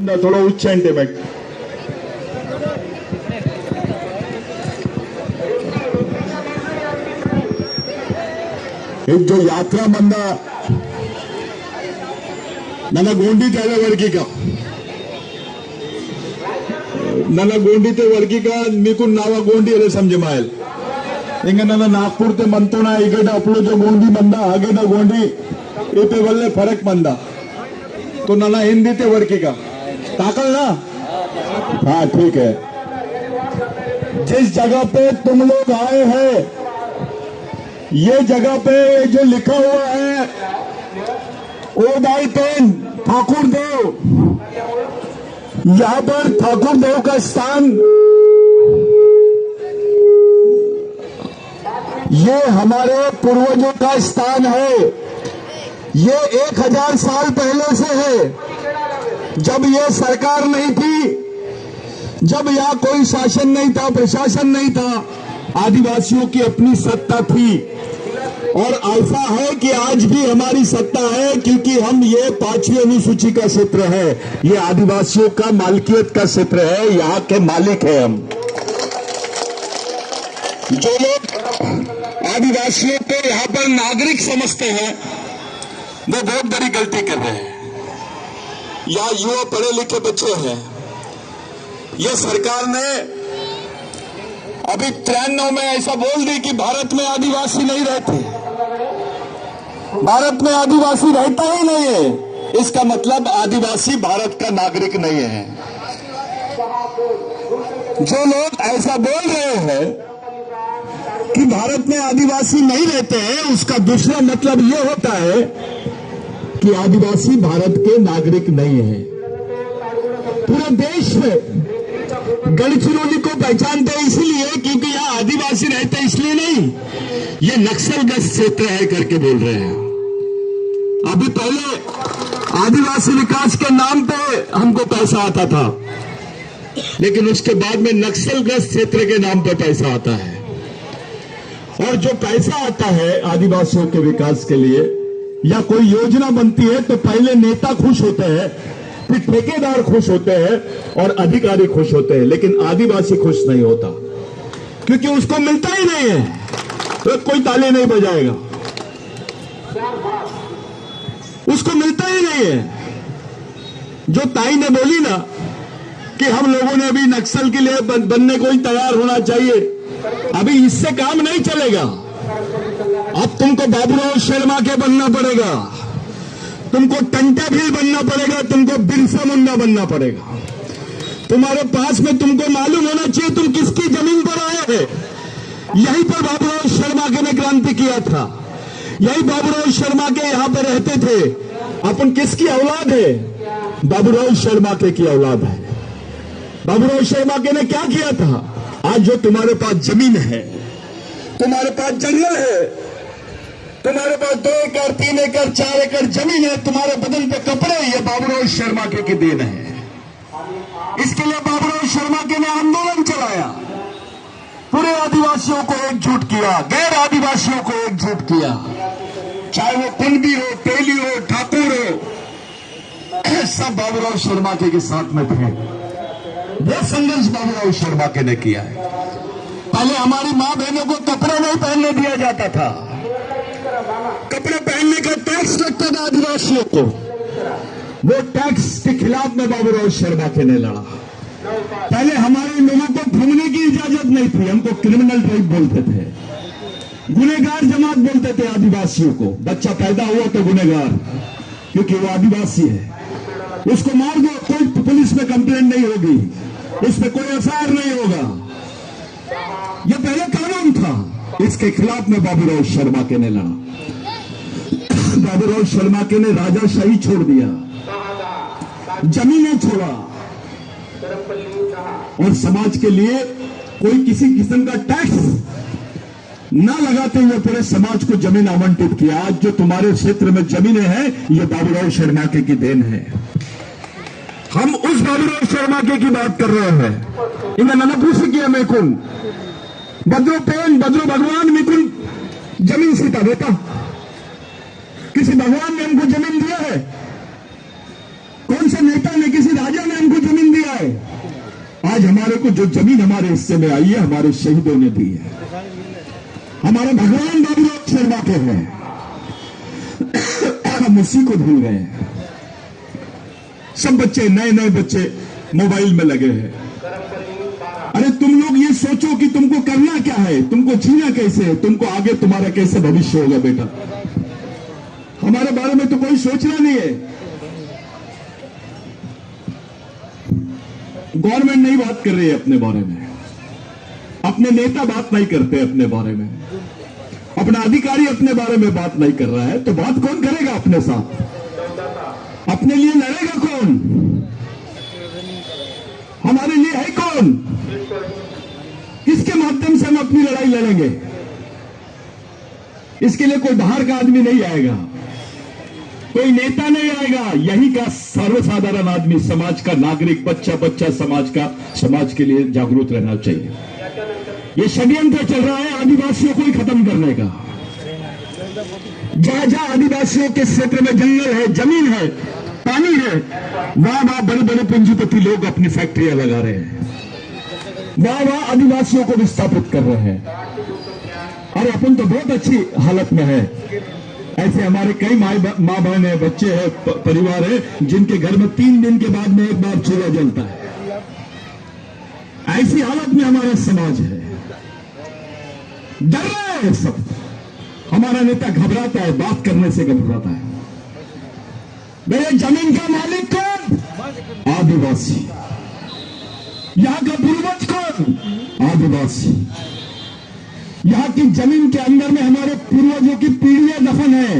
थोड़ा उच्चांटे बैठ एक जो यात्रा मंद ನನ್ನ ಗೋಂಡಿತ वर्गिक नीकू नावा गोंडी अरे समझे मायल इंगे ನನ್ನ नागपुर ते मनतो ना इगड अपलो जो गोंडी मंदा आगे ना गोंडी इपे वल्ले फरक मंदा तो ನನ್ನ हिंदी ते वर्गिक ताकल ना हाँ ठीक है। जिस जगह पे तुम लोग आए हैं ये जगह पे जो लिखा हुआ है ओदाई पेन ठाकुर देव, यहां पर ठाकुर देव का स्थान ये हमारे पूर्वजों का स्थान है। ये 1000 साल पहले से है। जब ये सरकार नहीं थी, जब यहाँ कोई शासन नहीं था, प्रशासन नहीं था, आदिवासियों की अपनी सत्ता थी। और ऐसा है कि आज भी हमारी सत्ता है क्योंकि हम ये 5वीं अनुसूची का क्षेत्र है, ये आदिवासियों का मालिकियत का क्षेत्र है, यहाँ के मालिक है हम। जो लोग आदिवासियों को यहाँ पर नागरिक समझते हैं वो बहुत बड़ी गलती कर रहे हैं। यहाँ युवा पढ़े लिखे बच्चे हैं। ये सरकार ने अभी 93 में ऐसा बोल दी कि भारत में आदिवासी नहीं रहते, भारत में आदिवासी रहता ही नहीं है। इसका मतलब आदिवासी भारत का नागरिक नहीं है। जो लोग ऐसा बोल रहे हैं कि भारत में आदिवासी नहीं रहते हैं, उसका दूसरा मतलब यह होता है कि आदिवासी भारत के नागरिक नहीं है। पूरे देश में गढ़चिरौली को पहचानते हैं इसलिए क्योंकि यहाँ आदिवासी रहते हैं, इसलिए नहीं, ये नक्सलग्रस्त क्षेत्र है करके बोल रहे हैं। अभी पहले आदिवासी विकास के नाम पे हमको पैसा आता था, लेकिन उसके बाद में नक्सलग्रस्त क्षेत्र के नाम पे पैसा आता है। और जो पैसा आता है आदिवासियों के विकास के लिए या कोई योजना बनती है तो पहले नेता खुश होते हैं, फिर ठेकेदार खुश होते हैं और अधिकारी खुश होते हैं, लेकिन आदिवासी खुश नहीं होता क्योंकि उसको मिलता ही नहीं है, तो कोई ताली नहीं बजाएगा, उसको मिलता ही नहीं है। जो ताई ने बोली ना कि हम लोगों ने अभी नक्सल के लिए बनने को ही तैयार होना चाहिए, अभी इससे काम नहीं चलेगा। अब तुमको बाबूराव शर्मा के बनना पड़ेगा, तुमको टंटा भील बनना पड़ेगा, तुमको बिरसा मुंडा बनना पड़ेगा। तुम्हारे पास में तुमको मालूम होना चाहिए तुम किसकी जमीन पर आए हैं। यहीं पर बाबूराव शर्मा के ने क्रांति किया था, यही बाबूराव शर्मा के यहां पर रहते थे। अपन किसकी औलाद है? बाबूराव शर्मा के की औलाद है। बाबूराव शर्मा के ने क्या किया था? आज जो तुम्हारे पास जमीन है, तुम्हारे पास जंगल है, तुम्हारे पास 2 एकड़ 3 एकड़ 4 एकड़ जमीन है, तुम्हारे बदन पे कपड़े, ये बाबूराव शर्मा के की देन है। इसके लिए बाबूराव शर्मा के ने आंदोलन चलाया, पूरे आदिवासियों को एकजुट किया, गैर आदिवासियों को एकजुट किया, चाहे वो कुंडी हो, तेली हो, ठाकुर हो, सब बाबूराव शर्मा के साथ में थे। वो संघर्ष बाबूराव शर्मा के ने किया है। पहले हमारी मां बहनों को कपड़े नहीं पहनने दिया जाता था, कपड़े पहनने का टैक्स लगता था आदिवासियों को, वो टैक्स के खिलाफ में बाबूराव शर्मा के ने लड़ा। पहले हमारे लोगों को घूमने की इजाजत नहीं थी, हमको क्रिमिनल ट्राइब बोलते थे, गुनहगार जमात बोलते थे आदिवासियों को। बच्चा पैदा हुआ तो गुनहगार, क्योंकि वो आदिवासी है, उसको मार दो, कोई पुलिस में कंप्लेंट नहीं होगी, उस पर कोई एफआईआर नहीं होगा। यह पहले कानून था, इसके खिलाफ में बाबूराव शर्मा के ने लड़ा। बाबूराव शर्मा के ने राजाशाही छोड़ दिया, जमीनें छोड़ा और समाज के लिए कोई किसी किस्म का टैक्स ना लगाते हुए पूरे समाज को जमीन आवंटित किया। आज जो तुम्हारे क्षेत्र में जमीनें हैं, ये बाबूराव शर्मा के की देन है। हम उस बाबूराव शर्मा के की बात कर रहे हैं। इन्हें ननपूसी किया मेकुन बद्रो पेन बद्रो भगवान मिकुन जमीन सीता बेटा, किसी भगवान ने हमको जमीन दिया है? कौन से नेता ने, किसी राजा ने हमारे को जो जमीन हमारे हिस्से में आई है हमारे शहीदों ने दी है, हमारे भगवान बाबूराव शर्मा के हैं, हम उसी को भूल गए हैं। सब बच्चे, नए नए बच्चे मोबाइल में लगे हैं। अरे तुम लोग ये सोचो कि तुमको करना क्या है, तुमको जीना कैसे है, तुमको आगे तुम्हारा कैसे भविष्य होगा। बेटा हमारे बारे में तो कोई सोचना नहीं है। गवर्नमेंट नहीं बात कर रही है अपने बारे में, अपने नेता बात नहीं करते अपने बारे में, अपना अधिकारी अपने बारे में बात नहीं कर रहा है, तो बात कौन करेगा अपने साथ? अपने लिए लड़ेगा कौन? हमारे लिए है कौन? किसके माध्यम से हम अपनी लड़ाई लड़ेंगे? इसके लिए कोई बाहर का आदमी नहीं आएगा, कोई नेता नहीं आएगा, यही का सर्वसाधारण आदमी, समाज का नागरिक, बच्चा बच्चा समाज के लिए जागरूक रहना चाहिए। ये षड्यंत्र चल रहा है आदिवासियों को ही खत्म करने का। जहां जहां आदिवासियों के क्षेत्र में जंगल है, जमीन है, पानी है, वहां वहां बड़े बड़े पूंजीपति लोग अपनी फैक्ट्रियां लगा रहे हैं, वहां वहां आदिवासियों को विस्थापित कर रहे हैं। अरे अपन तो बहुत अच्छी हालत में है। ऐसे हमारे कई माँ बहन है, बच्चे हैं, परिवार है जिनके घर में 3 दिन के बाद में एक बार चूल्हा जलता है। ऐसी हालत में हमारा समाज है, डर रहा है सब। हमारा नेता घबराता है, बात करने से घबराता है। मेरे जमीन का मालिक कौन? आदिवासी। यहां का पूर्वज कौन? आदिवासी। यहां की जमीन के अंदर में हमारे पूर्वजों की पीढ़ियां दफन है।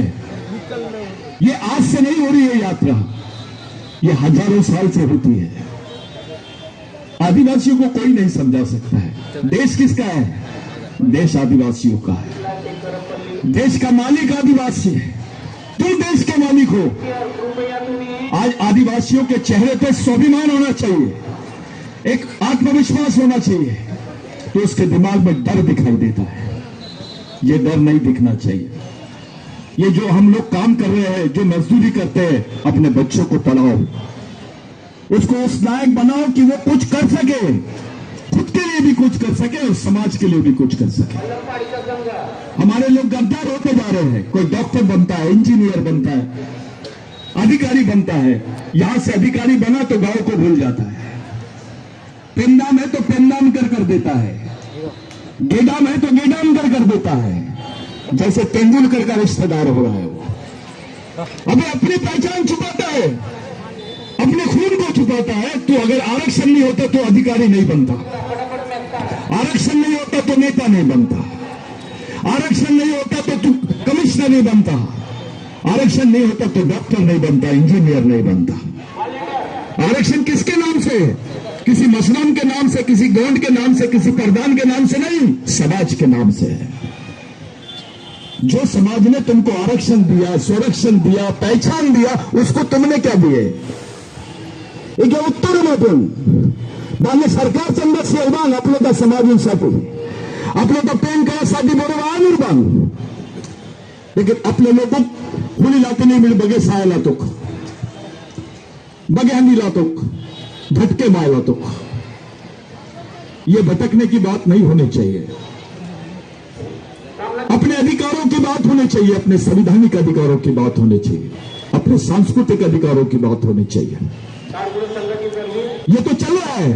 ये आज से नहीं हो रही है यात्रा, ये हजारों साल से होती है। आदिवासियों को कोई नहीं समझा सकता है। देश किसका है? देश आदिवासियों का है। देश का मालिक आदिवासी है। तुम देश के मालिक हो। आज आदिवासियों के चेहरे पे स्वाभिमान होना चाहिए, एक आत्मविश्वास होना चाहिए, तो उसके दिमाग में डर दिखाई देता है। ये डर नहीं दिखना चाहिए। ये जो हम लोग काम कर रहे हैं, जो मजदूरी करते हैं, अपने बच्चों को पढ़ाओ, उसको उस लायक बनाओ कि वो कुछ कर सके, खुद के लिए भी कुछ कर सके और समाज के लिए भी कुछ कर सके। हमारे लोग गद्दार होते जा रहे हैं। कोई डॉक्टर बनता है, इंजीनियर बनता है, अधिकारी बनता है। यहां से अधिकारी बना तो गांव को भूल जाता है। पेंदाम है तो पेंदाम कर देता है, गेडाम है तो गेडाम कर देता है। जैसे तेंदुलकर का रिश्तेदार हो रहा है वो। अबे अपनी पहचान छुपाता है, अपने खून को छुपाता है। तो अगर आरक्षण नहीं होता तो अधिकारी नहीं बनता, आरक्षण नहीं होता तो नेता नहीं बनता, आरक्षण नहीं होता तो तू कमिश्नर नहीं बनता, आरक्षण नहीं होता तो डॉक्टर नहीं बनता, इंजीनियर नहीं बनता। आरक्षण किसके नाम से? किसी मसलम के नाम से, किसी गोंड के नाम से, किसी प्रधान के नाम से नहीं, समाज के नाम से है। जो समाज ने तुमको आरक्षण दिया, संरक्षण दिया, पहचान दिया, उसको तुमने क्या दिए? एक उत्तर में तुम दाने सरकार चंदा सेवान आपल्या समाजासाठी, आपल्या पेन करासाठी बरोबर आनिर्बाण, लेकिन अपने लोगों खुली लाते नहीं मिल बगे साय लातोक, बगे हंडी लातोक, झटके मार लातोक। ये भटकने की बात नहीं होनी चाहिए। अपने अधिकारों की बात होनी चाहिए, अपने संवैधानिक अधिकारों की बात होनी चाहिए, अपने सांस्कृतिक अधिकारों की बात होनी चाहिए। ये तो चल रहा है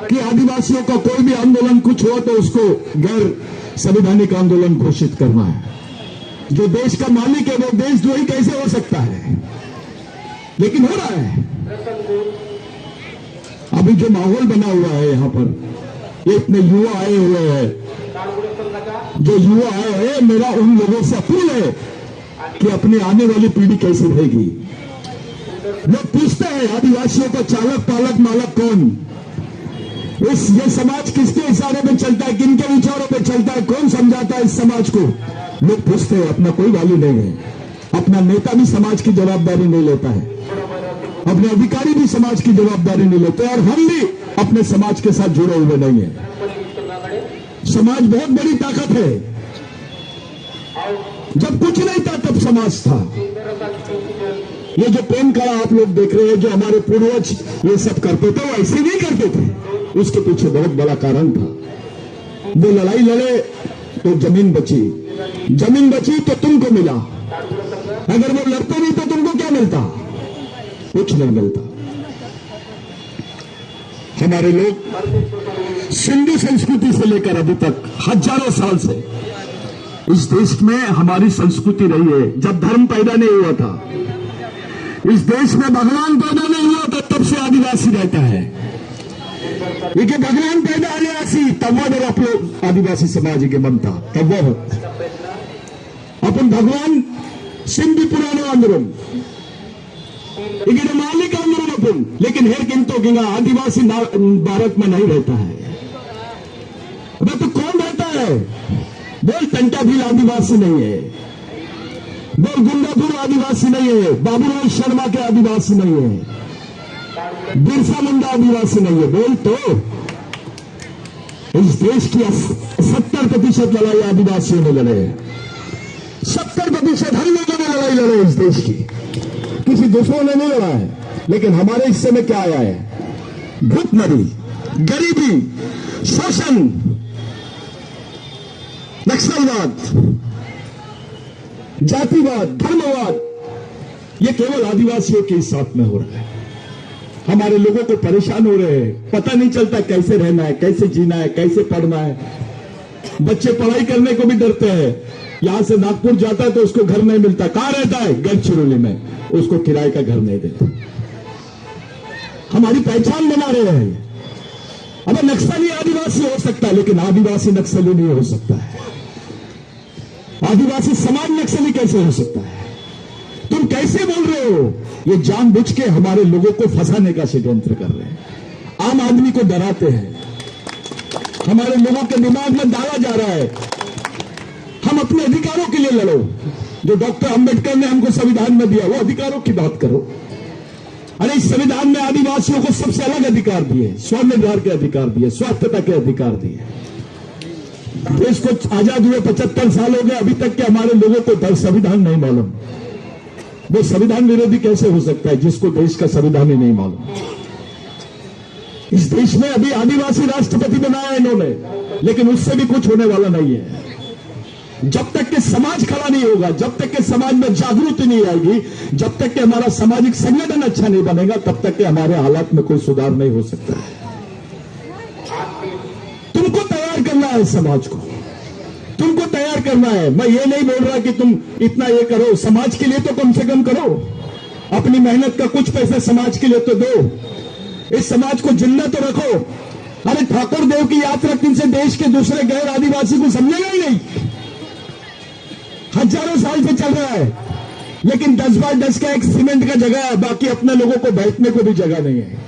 कि आदिवासियों का कोई भी आंदोलन कुछ हुआ तो उसको गैर संवैधानिक आंदोलन घोषित करना है। जो देश का मालिक है वो देशद्रोही कैसे हो सकता है? लेकिन हो रहा है। अभी जो माहौल बना हुआ है यहाँ पर, ये इतने युवा आए हुए हैं, जो युवा आए हैं, मेरा उन लोगों से अपील है कि अपनी आने वाली पीढ़ी कैसे रहेगी। लोग पूछते हैं आदिवासियों का चालक पालक मालक कौन? ये समाज किसके इशारे पे चलता है, किनके विचारों पे चलता है, कौन समझाता है इस समाज को? लोग पूछते हैं। अपना कोई वैल्यू नहीं है। अपना नेता भी समाज की जवाबदारी नहीं लेता है, अपने अधिकारी भी समाज की जवाबदारी नहीं लेते, और हम भी अपने समाज के साथ जुड़े हुए नहीं है। समाज बहुत बड़ी ताकत है। जब कुछ नहीं था तब समाज था। ये जो प्रेम कला आप लोग देख रहे हैं, जो हमारे पूर्वज ये सब करते थे, वो ऐसे नहीं करते थे। उसके पीछे बहुत बड़ा कारण था। वो लड़ाई लड़े तो जमीन बची, जमीन बची तो तुमको मिला। अगर वो लड़ते नहीं तो तुमको क्या मिलता? कुछ नहीं मिलता। हमारे लोग सिंधु संस्कृति से लेकर अभी तक हजारों साल से इस देश में हमारी संस्कृति रही है। जब धर्म पैदा नहीं हुआ था, इस देश में भगवान पैदा नहीं हुआ था, तब से आदिवासी रहता है। देखिए, भगवान पैदा आदिवासी तब वो आप लोग आदिवासी समाज के मन था, तब वो अपन भगवान सिंधी पुरानो अंदरुम इधर मालिक अंदरुम अपन, लेकिन हेर किंतो किंगा आदिवासी भारत में नहीं रहता है। अबे तो कौन रहता है? बोल टंटा भील आदिवासी नहीं है, बोल गुंडापुर आदिवासी नहीं है, बाबूराव शर्मा के आदिवासी नहीं है, बिरसा मुंडा आदिवासी नहीं है। बोल तो इस देश की 70% लड़ाई आदिवासियों ने लड़े, 70% हर लोगों ने लड़ाई लड़े इस देश की, किसी दूसरों ने नहीं लड़ा है। लेकिन हमारे हिस्से में क्या आया है? भूखमरी, गरीबी, शोषण, नक्सलवाद, जातिवाद, धर्मवाद, ये केवल आदिवासियों के साथ में हो रहा है। हमारे लोगों को परेशान हो रहे हैं, पता नहीं चलता कैसे रहना है, कैसे जीना है, कैसे पढ़ना है। बच्चे पढ़ाई करने को भी डरते हैं। यहां से नागपुर जाता है तो उसको घर नहीं मिलता। कहां रहता है? गढ़चिरौली में, उसको किराए का घर नहीं देता। हमारी पहचान बना रहे हैं। अब नक्सली आदिवासी हो सकता है, लेकिन आदिवासी नक्सली नहीं हो सकता है। आदिवासी समाज नक्सली कैसे हो सकता है? तुम कैसे बोल रहे हो? ये जानबूझ के हमारे लोगों को फंसाने का षड्यंत्र कर रहे हैं। आम आदमी को डराते हैं, हमारे लोगों के दिमाग में डाला जा रहा है हम अपने अधिकारों के लिए लड़ो। जो डॉक्टर अंबेडकर ने हमको संविधान में दिया, वो अधिकारों की बात करो। अरे इस संविधान में आदिवासियों को सबसे अलग अधिकार दिए, स्वनिर्भर के अधिकार दिए, स्वास्थ्यता के अधिकार दिए। देश को आजाद हुए 75 साल हो गए, अभी तक के हमारे लोगों को संविधान नहीं मालूम। वो संविधान विरोधी कैसे हो सकता है जिसको देश का संविधान ही नहीं मालूम? इस देश में अभी आदिवासी राष्ट्रपति बनाया इन्होंने, लेकिन उससे भी कुछ होने वाला नहीं है। जब तक के समाज खड़ा नहीं होगा, जब तक के समाज में जागृति नहीं आएगी, जब तक के हमारा सामाजिक संगठन अच्छा नहीं बनेगा, तब तक के हमारे हालात में कोई सुधार नहीं हो सकता है। तुमको तैयार करना है समाज को, तुमको तैयार करना है। मैं ये नहीं बोल रहा कि तुम इतना ये करो, समाज के लिए तो कम से कम करो। अपनी मेहनत का कुछ पैसा समाज के लिए तो दो, इस समाज को जिंदा तो रखो। अरे ठाकुर देव की यात्रा किनसे देश के दूसरे गैर आदिवासी को समझेगा ही नहीं। हजारों साल से चल रहा है, लेकिन 10 बाय 10 का एक सीमेंट का जगह है, बाकी अपने लोगों को बैठने को भी जगह नहीं है।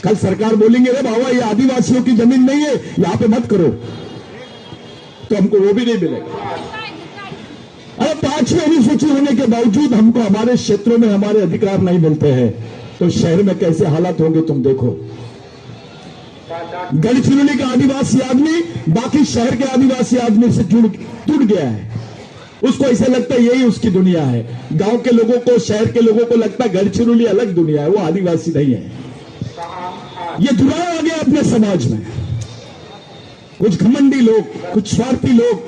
कल सरकार बोलेंगे रे बाबा ये आदिवासियों की जमीन नहीं है, यहां पे मत करो, तो हमको वो भी नहीं मिलेगा। अरे 5वीं अनुसूची होने के बावजूद हमको हमारे क्षेत्रों में हमारे अधिकार नहीं मिलते हैं, तो शहर में कैसे हालात होंगे तुम देखो। गढ़चिरौली का आदिवासी आदमी बाकी शहर के आदिवासी आदमी से जुड़ गया है। उसको ऐसा लगता है यही उसकी दुनिया है। गांव के लोगों को, शहर के लोगों को लगता है गढ़चिरौली अलग दुनिया है, वो आदिवासी नहीं है। ये जुड़ाव आ गया अपने समाज में। कुछ घमंडी लोग, कुछ स्वार्थी लोग,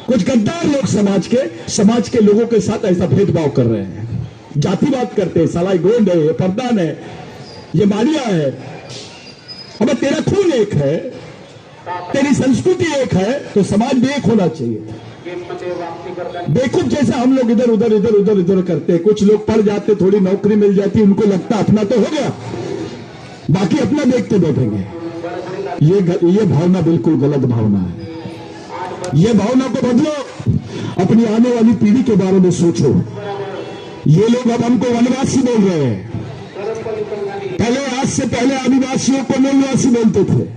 कुछ गद्दार लोग समाज के लोगों के साथ ऐसा भेदभाव कर रहे हैं, जातिवाद करते हैं। साला गोंड है, ये प्रधान है, ये मारिया है। अब तेरा खून एक है, तेरी संस्कृति एक है, तो समाज भी एक होना चाहिए। बेवकूफ जैसा हम लोग इधर उधर करते हैं। कुछ लोग पढ़ जाते, थोड़ी नौकरी मिल जाती, उनको लगता अपना तो हो गया, बाकी अपना देखते बैठेंगे। ये भावना बिल्कुल गलत भावना है। ये भावना को बदलो, अपनी आने वाली पीढ़ी के बारे में सोचो। ये लोग अब हमको वनवासी बोल रहे हैं। पहले, आज से पहले आदिवासियों को मूलवासी बोलते थे,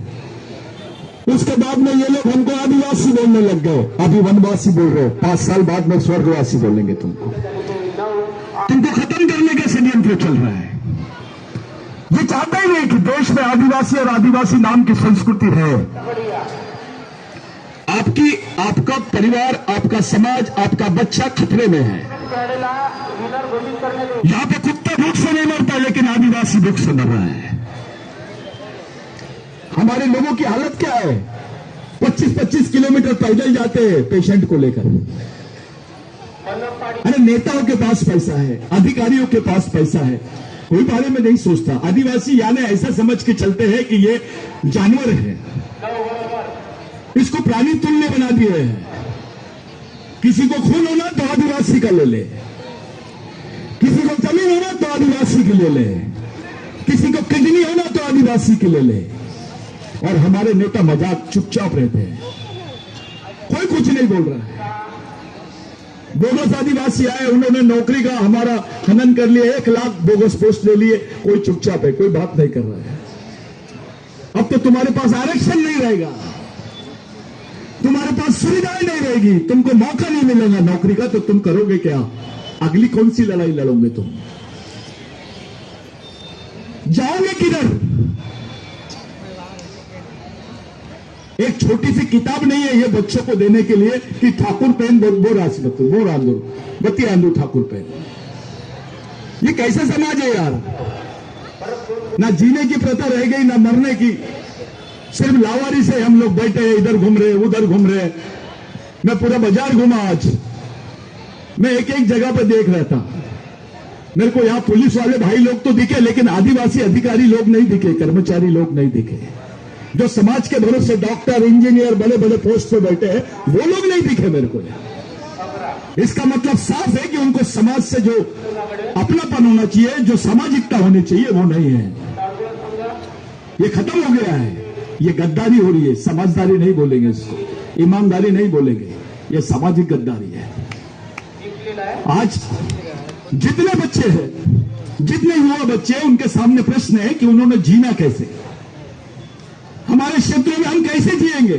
उसके बाद में ये लोग हमको आदिवासी बोलने लग गए। अभी वनवासी बोल रहे हो, 5 साल बाद में स्वर्गवासी बोलेंगे तुमको खत्म करने का षड्यंत्र चल रहा है। ये चाहता ही नहीं कि देश में आदिवासी और आदिवासी नाम की संस्कृति रहे। आपका परिवार, आपका समाज, आपका बच्चा खतरे में है। यहां पे कुत्ता भूख से नहीं मरता, लेकिन आदिवासी भूख से मर रहा है। हमारे लोगों की हालत क्या है? 25-25 किलोमीटर पैदल जाते हैं पेशेंट को लेकर। अरे नेताओं के पास पैसा है, अधिकारियों के पास पैसा है, कोई बारे में नहीं सोचता। आदिवासी यानी ऐसा समझ के चलते हैं कि ये जानवर है, इसको प्राणी तुल्य बना दिए हैं। किसी को खून होना तो आदिवासी का ले ले, किसी को जमीन होना तो आदिवासी की ले ले, किसी को किडनी होना तो आदिवासी की ले ले। और हमारे नेता मजाक चुपचाप रहते हैं, कोई कुछ नहीं बोल रहा है। बोगस आदिवासी आए, उन्होंने नौकरी का हमारा हनन कर लिया, 1 लाख बोगस पोस्ट ले लिए, कोई चुपचाप है, कोई बात नहीं कर रहा है। अब तो तुम्हारे पास आरक्षण नहीं रहेगा, तुम्हारे पास सुविधाएं नहीं रहेगी, तुमको मौका नहीं मिलेगा नौकरी का, तो तुम करोगे क्या? अगली कौन सी लड़ाई लड़ोगे तुम? जाओगे किधर? एक छोटी सी किताब नहीं है ये बच्चों को देने के लिए कि ठाकुर पेन बोर आंदो बत्ती आंदो ठाकुर पेन। ये कैसा समाज है यार? ना जीने की प्रथा रह गई, ना मरने की। सिर्फ लावारी से हम लोग बैठे हैं, इधर घूम रहे उधर घूम रहे। मैं पूरा बाजार घूमा आज, मैं एक एक जगह पे देख रहा था। मेरे को यहां पुलिस वाले भाई लोग तो दिखे, लेकिन आदिवासी अधिकारी लोग नहीं दिखे, कर्मचारी लोग नहीं दिखे। जो समाज के भरोसे डॉक्टर, इंजीनियर, बड़े बड़े पोस्ट पे बैठे हैं, वो लोग नहीं दिखे मेरे को। इसका मतलब साफ है कि उनको समाज से जो अपनापन होना चाहिए, जो सामाजिकता होनी चाहिए, वो नहीं है। ये खत्म हो गया है, ये गद्दारी हो रही है। समझदारी नहीं बोलेंगे इसको, ईमानदारी नहीं बोलेंगे, ये सामाजिक गद्दारी है। आज जितने बच्चे हैं, जितने युवा बच्चे हैं, उनके सामने प्रश्न है कि उन्होंने जीना कैसे। हमारे क्षेत्रों में हम कैसे जिएंगे,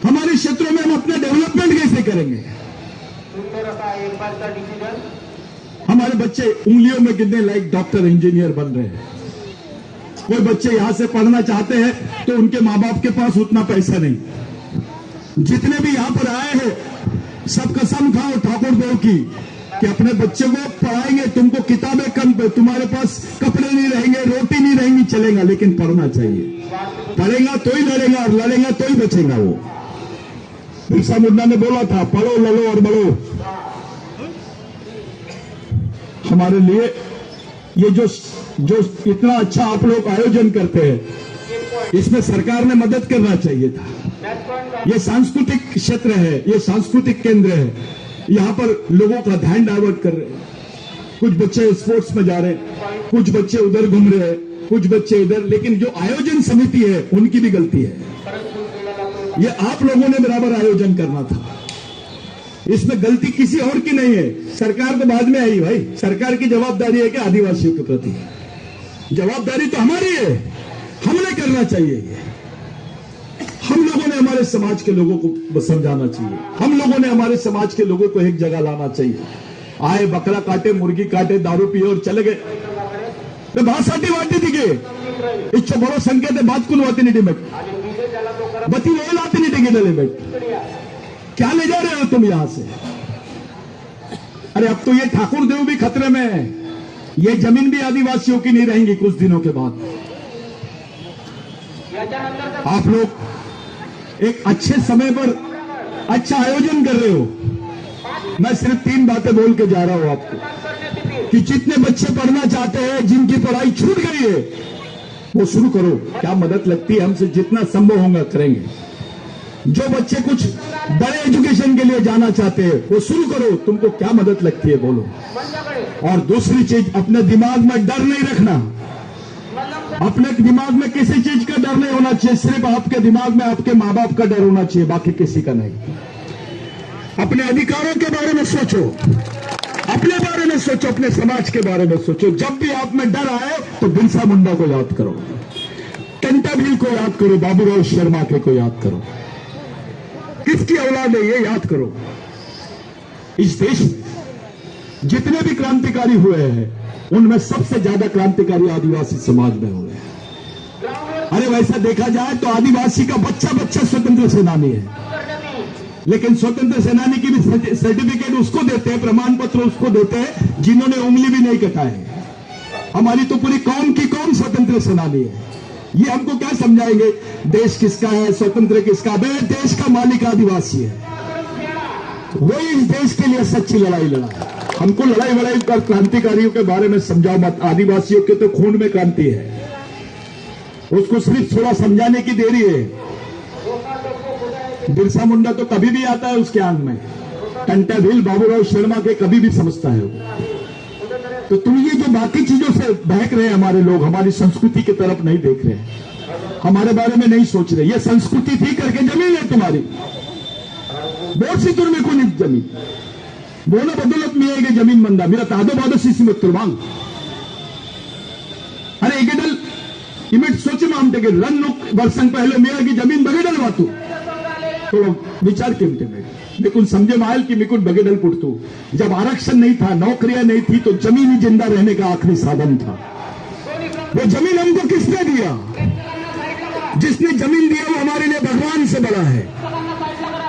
हमारे क्षेत्रों में हम अपना डेवलपमेंट कैसे करेंगे। हमारे बच्चे उंगलियों में गिनने लायक डॉक्टर, इंजीनियर बन रहे हैं। कोई बच्चे यहां से पढ़ना चाहते हैं तो उनके मां बाप के पास उतना पैसा नहीं। जितने भी यहां पर आए हैं, सब कसम खाओ ठाकुर देव की कि अपने बच्चे को पढ़ाएंगे। तुमको किताबें कम, तुम्हारे पास कपड़े नहीं रहेंगे, रोटी नहीं रहेंगी, चलेगा, लेकिन पढ़ना चाहिए। पढ़ेगा तो ही लड़ेगा, और लड़ेगा तो ही बचेगा। वो बिरसा मुंडा ने बोला था, पढ़ो लड़ो और बढ़ो। हमारे लिए ये जो इतना अच्छा आप लोग आयोजन करते हैं, इसमें सरकार ने मदद करना चाहिए था। ये सांस्कृतिक क्षेत्र है, ये सांस्कृतिक केंद्र है, यहां पर लोगों का ध्यान डाइवर्ट कर रहे हैं। कुछ बच्चे स्पोर्ट्स में जा रहे हैं, कुछ बच्चे उधर घूम रहे हैं, कुछ बच्चे इधर। लेकिन जो आयोजन समिति है, उनकी भी गलती है। ये आप लोगों ने बराबर आयोजन करना था, इसमें गलती किसी और की नहीं है। सरकार तो बाद में आई भाई, सरकार की जवाबदारी है कि आदिवासियों के प्रति जवाबदारी तो हमारी है, हमने करना चाहिए। ये हम लोगों ने हमारे समाज के लोगों को समझाना चाहिए, हम लोगों ने हमारे समाज के लोगों को एक जगह लाना चाहिए। आए बकरा काटे, मुर्गी काटे, दारू पिए और चले गए। भाषाटी वाटी दिखे इच्छो बड़ो संकेत बात कुल वाती नहीं डिमेट बती वो लाती नहीं टिके डिमेट। क्या ले जा रहे हो तुम यहां से? अरे अब तो ये ठाकुर देव भी खतरे में है, ये जमीन भी आदिवासियों की नहीं रहेंगी कुछ दिनों के बाद। आप लोग एक अच्छे समय पर अच्छा आयोजन कर रहे हो। मैं सिर्फ 3 बातें बोल के जा रहा हूं आपको कि जितने बच्चे पढ़ना चाहते हैं, जिनकी पढ़ाई छूट गई है, वो शुरू करो। क्या मदद लगती है, हमसे जितना संभव होगा करेंगे। जो बच्चे कुछ बड़े एजुकेशन के लिए जाना चाहते हैं, वो शुरू करो। तुमको क्या मदद लगती है बोलो। और दूसरी चीज, अपने दिमाग में डर नहीं रखना। अपने दिमाग में किसी चीज का डर नहीं होना चाहिए, सिर्फ आपके दिमाग में आपके माँ बाप का डर होना चाहिए, बाकी किसी का नहीं। अपने अधिकारों के बारे में सोचो, अपने बारे में सोचो, अपने समाज के बारे में सोचो। जब भी आप में डर आए तो बिरसा मुंडा को याद करो, कंटाभील को याद करो, बाबूराव शर्मा के को याद करो। किसकी औलाद है ये याद करो। इस देश में जितने भी क्रांतिकारी हुए हैं, उनमें सबसे ज्यादा क्रांतिकारी आदिवासी समाज में हुए हैं। अरे वैसा देखा जाए तो आदिवासी का बच्चा बच्चा स्वतंत्र सेनानी है, लेकिन स्वतंत्र सेनानी की भी सर्टिफिकेट उसको देते हैं, प्रमाण पत्र उसको देते हैं जिन्होंने उंगली भी नहीं कटाए। हमारी तो पूरी कौम की कौम स्वतंत्र सेनानी है, ये हमको क्या समझाएंगे देश किसका है, स्वतंत्र किसका है? देश का मालिक आदिवासी है, वही इस देश के लिए सच्ची लड़ाई लड़ा है। हमको लड़ाई कर क्रांतिकारियों के बारे में समझाओ मत। आदिवासियों के तो खून में क्रांति है, उसको सिर्फ थोड़ा समझाने की देरी है। बिरसा मुंडा तो कभी भी आता है उसके आंख में, टंटा भील बाबूराव शर्मा के कभी भी समझता है वो। तो तुम ये जो बाकी चीजों से बहक रहे हैं, हमारे लोग हमारी संस्कृति की तरफ नहीं देख रहे, हमारे बारे में नहीं सोच रहे। ये संस्कृति थी करके जमीन है तुम्हारी, बहुत सी तुर में को नहीं जमीन बोला बदौलत मिया के जमीन मंदा मेरा तादो बादो सीसी मत तुरवांग अरे एगेडल इमेट सोचे मामते के रन वर्षं पहले मिया की जमीन बगेडल वातू तो विचार केमते में मिकुन समझे मायल की मिकुन बगेडल पुटतू। जब आरक्षण नहीं था, नौकरियां नहीं थी, तो जमीन ही जिंदा रहने का आखिरी साधन था। वो जमीन हमको किसने दिया? जिसने जमीन दिया वो हमारे लिए भगवान से बड़ा है।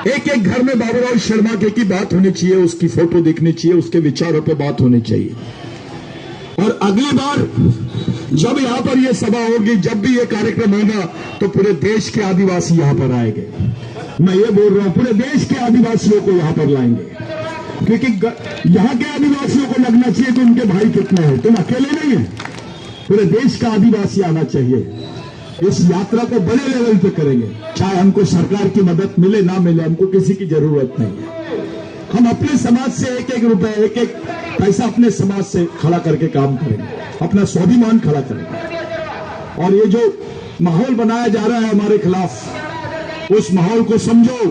एक एक घर में बाबूराव शर्मा के की बात होनी चाहिए, उसकी फोटो देखनी चाहिए, उसके विचारों पे बात होनी चाहिए। और अगली बार जब यहां पर यह सभा होगी, जब भी यह कार्यक्रम होगा, तो पूरे देश के आदिवासी यहां पर आएंगे। मैं ये बोल रहा हूं, पूरे देश के आदिवासियों को यहां पर लाएंगे, क्योंकि यहां के आदिवासियों को लगना चाहिए कि उनके भाई कितने हैं, तुम अकेले नहीं है, पूरे देश का आदिवासी आना चाहिए। इस यात्रा को बड़े लेवल पे करेंगे, चाहे हमको सरकार की मदद मिले ना मिले, हमको किसी की जरूरत नहीं है। हम अपने समाज से एक एक रुपए, एक एक पैसा अपने समाज से खड़ा करके काम करेंगे, अपना स्वाभिमान खड़ा करेंगे। और ये जो माहौल बनाया जा रहा है हमारे खिलाफ, उस माहौल को समझो।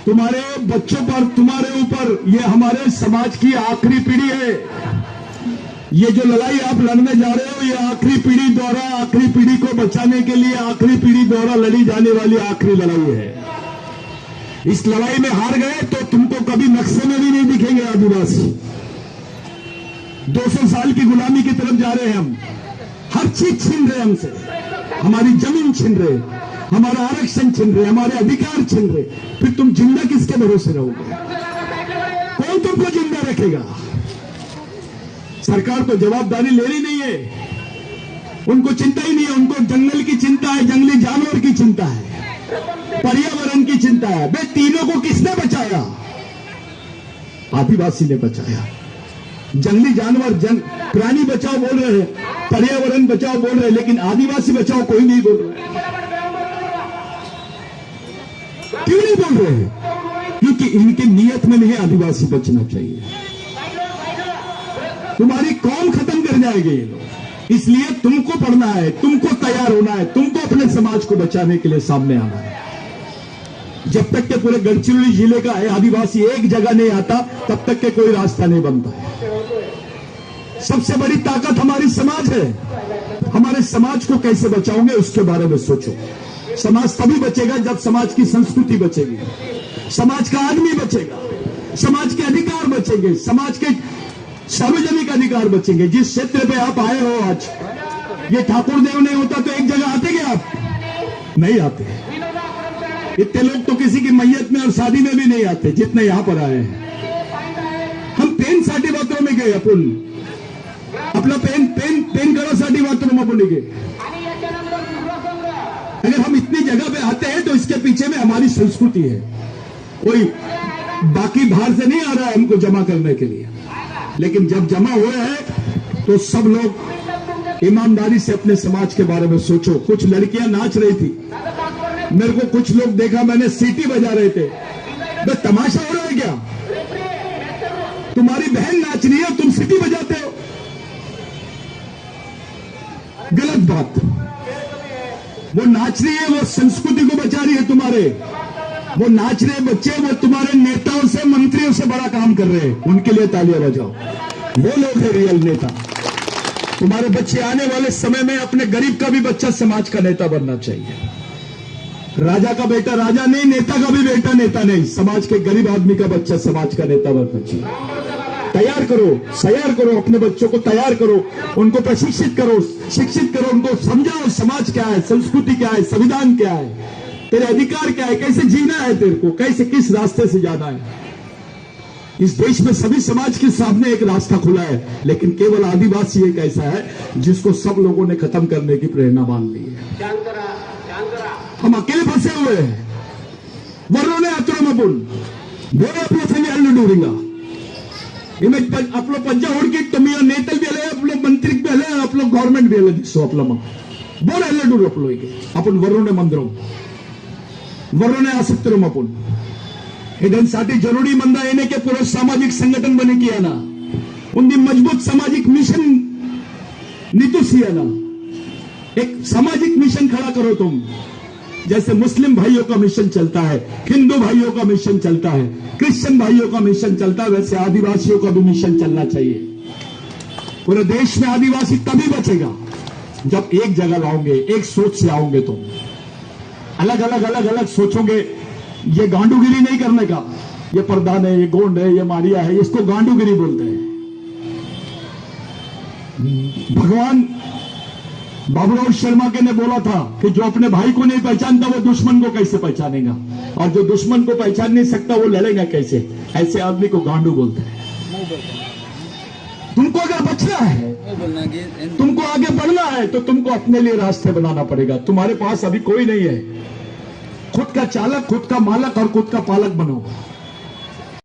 तुम्हारे बच्चों पर, तुम्हारे ऊपर, ये हमारे समाज की आखिरी पीढ़ी है। ये जो लड़ाई आप लड़ने जा रहे हो, ये आखिरी पीढ़ी द्वारा, आखिरी पीढ़ी को बचाने के लिए आखिरी पीढ़ी द्वारा लड़ी जाने वाली आखिरी लड़ाई है। इस लड़ाई में हार गए तो तुमको कभी नक्शे में भी नहीं दिखेंगे आदिवासी। 200 साल की गुलामी की तरफ जा रहे हैं हम, हर चीज छीन रहे हमसे, हमारी जमीन छीन रहे, हमारा आरक्षण छीन रहे, हमारे अधिकार छीन रहे। फिर तुम जिंदा किसके भरोसे रहोगे? कौन तुमको जिंदा रखेगा? सरकार तो जवाबदारी ले रही नहीं है, उनको चिंता ही नहीं है। उनको जंगल की चिंता है, जंगली जानवर की चिंता है, पर्यावरण की चिंता है। वे तीनों को किसने बचाया? आदिवासी ने बचाया। जंगली जानवर, प्राणी बचाओ बोल रहे हैं, पर्यावरण बचाओ बोल रहे हैं, लेकिन आदिवासी बचाओ कोई नहीं बोल रहा है। क्यों नहीं बोल रहे हैं? क्योंकि इनकी नीयत में नहीं आदिवासी बचना चाहिए। तुम्हारी कौम खत्म कर जाएंगे ये लोग, इसलिए तुमको पढ़ना है, तुमको तैयार होना है, तुमको अपने समाज को बचाने के लिए सामने आना है। जब तक के पूरे गढ़चिरौली जिले का आदिवासी एक जगह नहीं आता, तब तक के कोई रास्ता नहीं बनता है। सबसे बड़ी ताकत हमारी समाज है। हमारे समाज को कैसे बचाओगे उसके बारे में सोचो। समाज तभी बचेगा जब समाज की संस्कृति बचेगी, समाज का आदमी बचेगा, समाज के अधिकार बचेंगे, समाज के सार्वजनिक अधिकार बचेंगे। जिस क्षेत्र पे आप आए हो आज, ये ठाकुर देव नहीं होता तो एक जगह आते क्या आप? नहीं आते। इतने लोग तो किसी की मैयत में और शादी में भी नहीं आते जितने यहां पर आए हैं। हम पेन साठी बाथरूम में गए, अपन अपना पेन करो साठी बाथरूम अपन गए। अगर हम इतनी जगह पे आते हैं तो इसके पीछे में हमारी संस्कृति है। कोई बाकी बाहर से नहीं आ रहा है हमको जमा करने के लिए, लेकिन जब जमा हुए हैं तो सब लोग ईमानदारी से अपने समाज के बारे में सोचो। कुछ लड़कियां नाच रही थी, मेरे को कुछ लोग देखा, मैंने सीटी बजा रहे थे। तो तमाशा हो रहा है क्या? तुम्हारी बहन नाच रही है, तुम सीटी बजाते हो, गलत बात। वो नाच रही है, वो संस्कृति को बचा रही है तुम्हारे। वो नाच रहे बच्चे, वो तुम्हारे नेताओं से, मंत्रियों से बड़ा काम कर रहे हैं, उनके लिए तालियां बजाओ। वो लोग है रियल नेता। तुम्हारे बच्चे आने वाले समय में, अपने गरीब का भी बच्चा समाज का नेता बनना चाहिए। राजा का बेटा राजा नहीं, नेता का भी बेटा नेता नहीं, समाज के गरीब आदमी का बच्चा समाज का नेता बनना चाहिए। तैयार करो अपने बच्चों को, तैयार करो, उनको प्रशिक्षित करो, शिक्षित करो, उनको समझाओ समाज क्या है, संस्कृति क्या है, संविधान क्या है, तेरे अधिकार क्या है, कैसे जीना है तेरे को, कैसे किस रास्ते से जाना है। इस देश में सभी समाज के सामने एक रास्ता खुला है, लेकिन केवल आदिवासी एक ऐसा है जिसको सब लोगों ने खत्म करने की प्रेरणा मान ली है। हम अकेले फंसे हुए हैं। वर्णों अत्रमपुन बोले अपने संजय अल्लूरिंगा अपलो पंजा हुड़की तुम्हें नेतल भी अले अपलो मंत्री भी अले अपलो गवर्नमेंट भी अले दिसो अपलो बोले अल्लूर अपलो अपन वर्णों मंदिरों वर्णों आसक्तरों अपन साठी जरूरी मंदा एने के पूरा सामाजिक संगठन बने किया ना उनकी मजबूत सामाजिक मिशन नीतु सिया ना एक सामाजिक मिशन खड़ा करो तुम। जैसे मुस्लिम भाइयों का मिशन चलता है, हिंदू भाइयों का मिशन चलता है, क्रिश्चियन भाइयों का मिशन चलता है, वैसे आदिवासियों का भी मिशन चलना चाहिए। पूरे देश में आदिवासी तभी बचेगा जब एक जगह लाओगे, एक सोच से आओगे। तुम अलग अलग सोचोगे। ये गांडूगिरी नहीं करने का, ये प्रधान है, ये गोंड है, ये मारिया है, इसको गांडूगिरी बोलते हैं। भगवान बाबूराव शर्मा के ने बोला था कि जो अपने भाई को नहीं पहचानता वो दुश्मन को कैसे पहचानेगा, और जो दुश्मन को पहचान नहीं सकता वो लड़ेगा कैसे। ऐसे आदमी को गांडू बोलते हैं। तुमको अगर बचना है, तुमको आगे बढ़ना है, तो तुमको अपने लिए रास्ते बनाना पड़ेगा। तुम्हारे पास अभी कोई नहीं है। खुद का चालक, खुद का मालक और खुद का पालक बनो।